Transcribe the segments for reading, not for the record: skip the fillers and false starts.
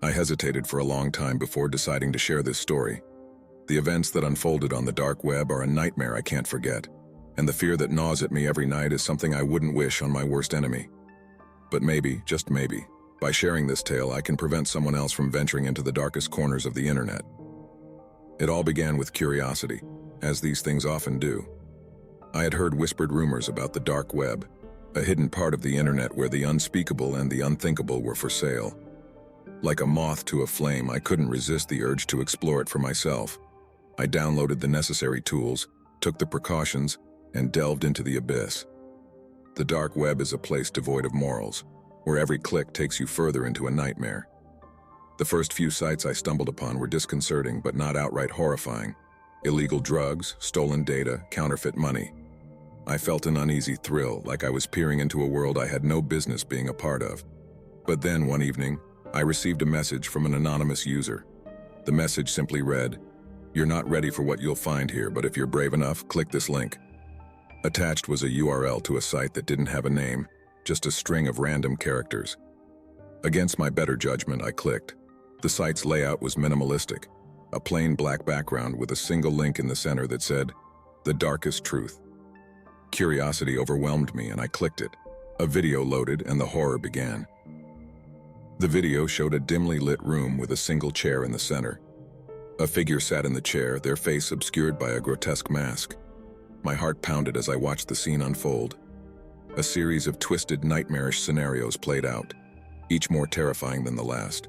I hesitated for a long time before deciding to share this story. The events that unfolded on the dark web are a nightmare I can't forget, and the fear that gnaws at me every night is something I wouldn't wish on my worst enemy. But maybe, just maybe, by sharing this tale, I can prevent someone else from venturing into the darkest corners of the internet. It all began with curiosity, as these things often do. I had heard whispered rumors about the dark web, a hidden part of the internet where the unspeakable and the unthinkable were for sale. Like a moth to a flame, I couldn't resist the urge to explore it for myself. I downloaded the necessary tools, took the precautions, and delved into the abyss. The dark web is a place devoid of morals, where every click takes you further into a nightmare. The first few sites I stumbled upon were disconcerting but not outright horrifying. Illegal drugs, stolen data, counterfeit money. I felt an uneasy thrill, like I was peering into a world I had no business being a part of. But then, one evening, I received a message from an anonymous user. The message simply read, "You're not ready for what you'll find here, but if you're brave enough, click this link." Attached was a URL to a site that didn't have a name, just a string of random characters. Against my better judgment, I clicked. The site's layout was minimalistic, a plain black background with a single link in the center that said, "The Darkest Truth." Curiosity overwhelmed me and I clicked it. A video loaded and the horror began. The video showed a dimly lit room with a single chair in the center. A figure sat in the chair, their face obscured by a grotesque mask. My heart pounded as I watched the scene unfold. A series of twisted, nightmarish scenarios played out, each more terrifying than the last.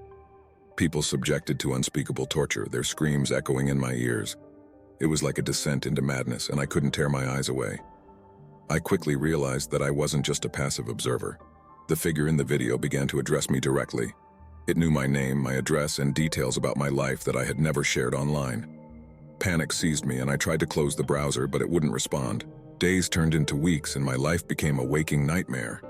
People subjected to unspeakable torture, their screams echoing in my ears. It was like a descent into madness, and I couldn't tear my eyes away. I quickly realized that I wasn't just a passive observer. The figure in the video began to address me directly. It knew my name, my address, and details about my life that I had never shared online. Panic seized me and I tried to close the browser, but it wouldn't respond. Days turned into weeks and my life became a waking nightmare.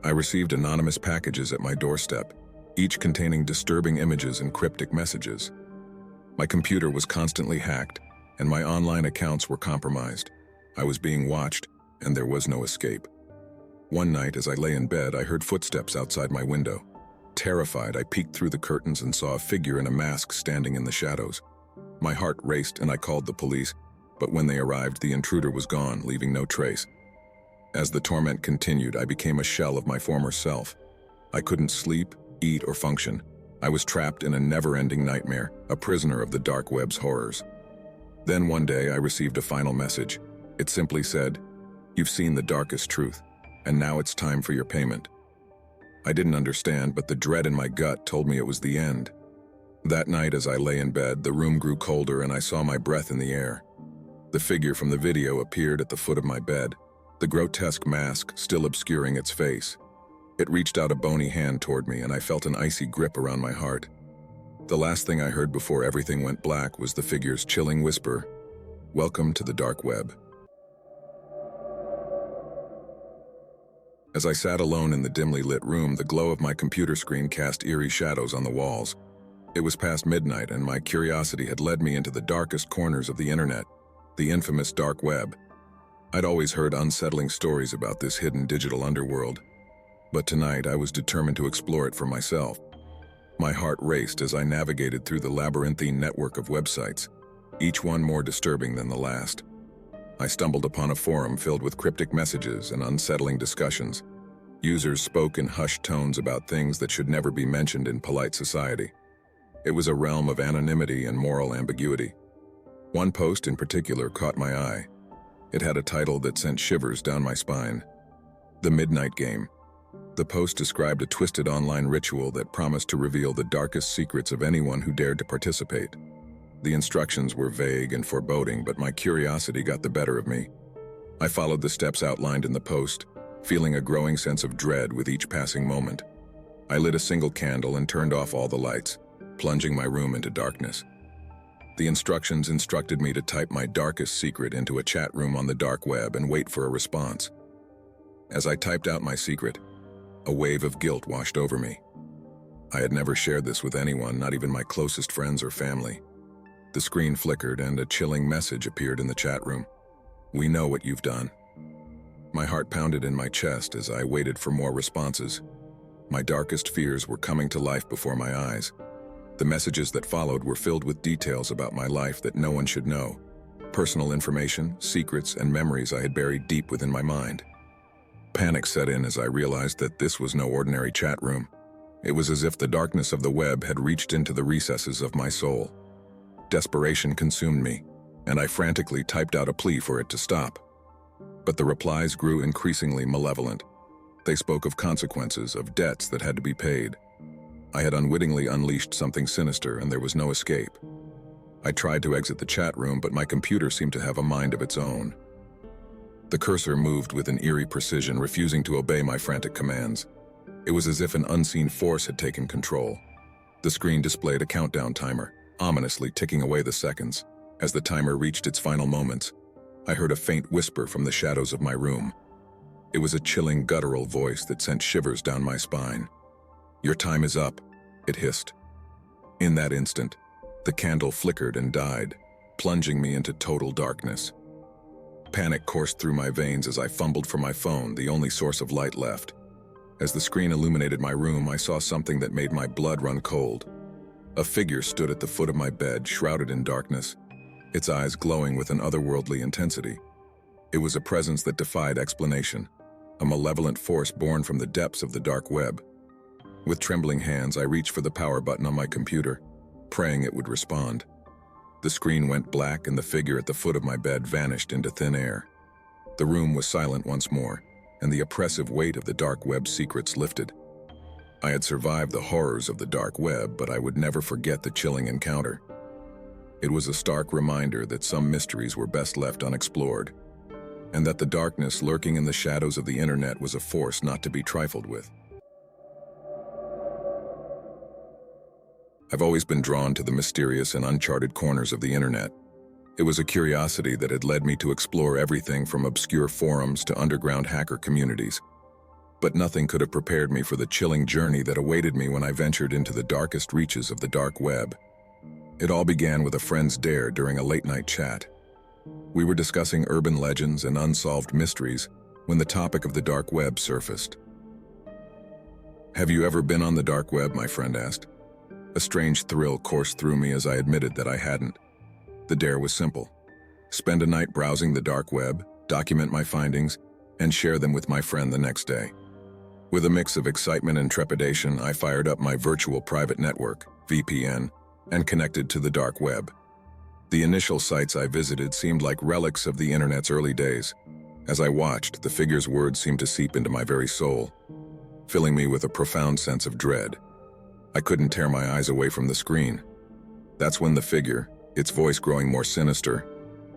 I received anonymous packages at my doorstep, each containing disturbing images and cryptic messages. My computer was constantly hacked, and my online accounts were compromised. I was being watched, and there was no escape. One night, as I lay in bed, I heard footsteps outside my window. Terrified, I peeked through the curtains and saw a figure in a mask standing in the shadows. My heart raced and I called the police, but when they arrived, the intruder was gone, leaving no trace. As the torment continued, I became a shell of my former self. I couldn't sleep, eat, or function. I was trapped in a never-ending nightmare, a prisoner of the dark web's horrors. Then one day, I received a final message. It simply said, "You've seen the darkest truth, and now it's time for your payment." I didn't understand, but the dread in my gut told me it was the end. That night, as I lay in bed, the room grew colder and I saw my breath in the air. The figure from the video appeared at the foot of my bed, the grotesque mask still obscuring its face. It reached out a bony hand toward me and I felt an icy grip around my heart. The last thing I heard before everything went black was the figure's chilling whisper, "Welcome to the dark web." As I sat alone in the dimly lit room, the glow of my computer screen cast eerie shadows on the walls. It was past midnight and my curiosity had led me into the darkest corners of the internet, the infamous dark web. I'd always heard unsettling stories about this hidden digital underworld, but tonight I was determined to explore it for myself. My heart raced as I navigated through the labyrinthine network of websites, each one more disturbing than the last. I stumbled upon a forum filled with cryptic messages and unsettling discussions. Users spoke in hushed tones about things that should never be mentioned in polite society. It was a realm of anonymity and moral ambiguity. One post in particular caught my eye. It had a title that sent shivers down my spine. "The Midnight Game." The post described a twisted online ritual that promised to reveal the darkest secrets of anyone who dared to participate. The instructions were vague and foreboding, but my curiosity got the better of me. I followed the steps outlined in the post, feeling a growing sense of dread with each passing moment. I lit a single candle and turned off all the lights, plunging my room into darkness. The instructions instructed me to type my darkest secret into a chat room on the dark web and wait for a response. As I typed out my secret, a wave of guilt washed over me. I had never shared this with anyone, not even my closest friends or family. The screen flickered and a chilling message appeared in the chat room. "We know what you've done." My heart pounded in my chest as I waited for more responses. My darkest fears were coming to life before my eyes. The messages that followed were filled with details about my life that no one should know. Personal information, secrets, and memories I had buried deep within my mind. Panic set in as I realized that this was no ordinary chat room. It was as if the darkness of the web had reached into the recesses of my soul. Desperation consumed me, and I frantically typed out a plea for it to stop. But the replies grew increasingly malevolent. They spoke of consequences, of debts that had to be paid. I had unwittingly unleashed something sinister, and there was no escape. I tried to exit the chat room, but my computer seemed to have a mind of its own. The cursor moved with an eerie precision, refusing to obey my frantic commands. It was as if an unseen force had taken control. The screen displayed a countdown timer, ominously ticking away the seconds. As the timer reached its final moments, I heard a faint whisper from the shadows of my room. It was a chilling, guttural voice that sent shivers down my spine. "Your time is up," it hissed. In that instant, the candle flickered and died, plunging me into total darkness. Panic coursed through my veins as I fumbled for my phone, the only source of light left. As the screen illuminated my room, I saw something that made my blood run cold. A figure stood at the foot of my bed, shrouded in darkness, its eyes glowing with an otherworldly intensity. It was a presence that defied explanation, a malevolent force born from the depths of the dark web. With trembling hands, I reached for the power button on my computer, praying it would respond. The screen went black and the figure at the foot of my bed vanished into thin air. The room was silent once more, and the oppressive weight of the dark web's secrets lifted. I had survived the horrors of the dark web, but I would never forget the chilling encounter. It was a stark reminder that some mysteries were best left unexplored, and that the darkness lurking in the shadows of the internet was a force not to be trifled with. I've always been drawn to the mysterious and uncharted corners of the internet. It was a curiosity that had led me to explore everything from obscure forums to underground hacker communities. But nothing could have prepared me for the chilling journey that awaited me when I ventured into the darkest reaches of the dark web. It all began with a friend's dare during a late-night chat. We were discussing urban legends and unsolved mysteries when the topic of the dark web surfaced. "Have you ever been on the dark web?" my friend asked. A strange thrill coursed through me as I admitted that I hadn't. The dare was simple: spend a night browsing the dark web, document my findings, and share them with my friend the next day. With a mix of excitement and trepidation, I fired up my virtual private network, VPN, and connected to the dark web. The initial sites I visited seemed like relics of the internet's early days. As I watched, the figure's words seemed to seep into my very soul, filling me with a profound sense of dread. I couldn't tear my eyes away from the screen. That's when the figure, its voice growing more sinister,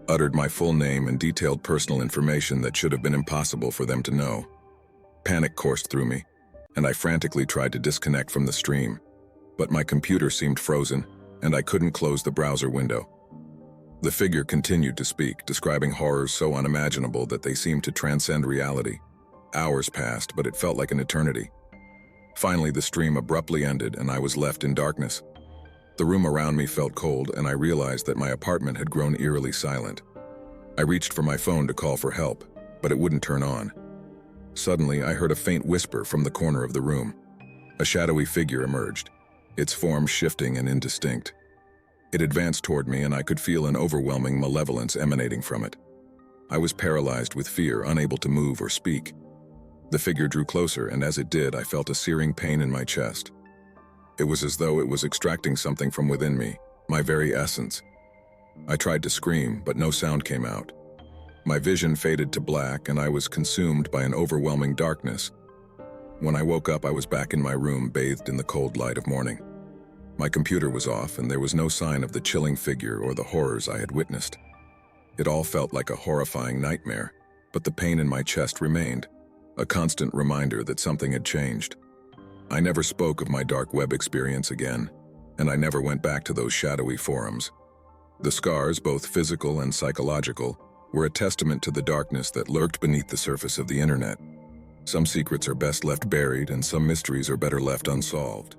uttered my full name and detailed personal information that should have been impossible for them to know. Panic coursed through me, and I frantically tried to disconnect from the stream. But my computer seemed frozen, and I couldn't close the browser window. The figure continued to speak, describing horrors so unimaginable that they seemed to transcend reality. Hours passed, but it felt like an eternity. Finally, the stream abruptly ended, and I was left in darkness. The room around me felt cold, and I realized that my apartment had grown eerily silent. I reached for my phone to call for help, but it wouldn't turn on. Suddenly, I heard a faint whisper from the corner of the room. A shadowy figure emerged, its form shifting and indistinct. It advanced toward me, and I could feel an overwhelming malevolence emanating from it. I was paralyzed with fear, unable to move or speak. The figure drew closer, and as it did, I felt a searing pain in my chest. It was as though it was extracting something from within me, my very essence. I tried to scream, but no sound came out. My vision faded to black, and I was consumed by an overwhelming darkness. When I woke up, I was back in my room, bathed in the cold light of morning. My computer was off, and there was no sign of the chilling figure or the horrors I had witnessed. It all felt like a horrifying nightmare, but the pain in my chest remained, a constant reminder that something had changed. I never spoke of my dark web experience again, and I never went back to those shadowy forums. The scars, both physical and psychological, were a testament to the darkness that lurked beneath the surface of the internet. Some secrets are best left buried, and some mysteries are better left unsolved.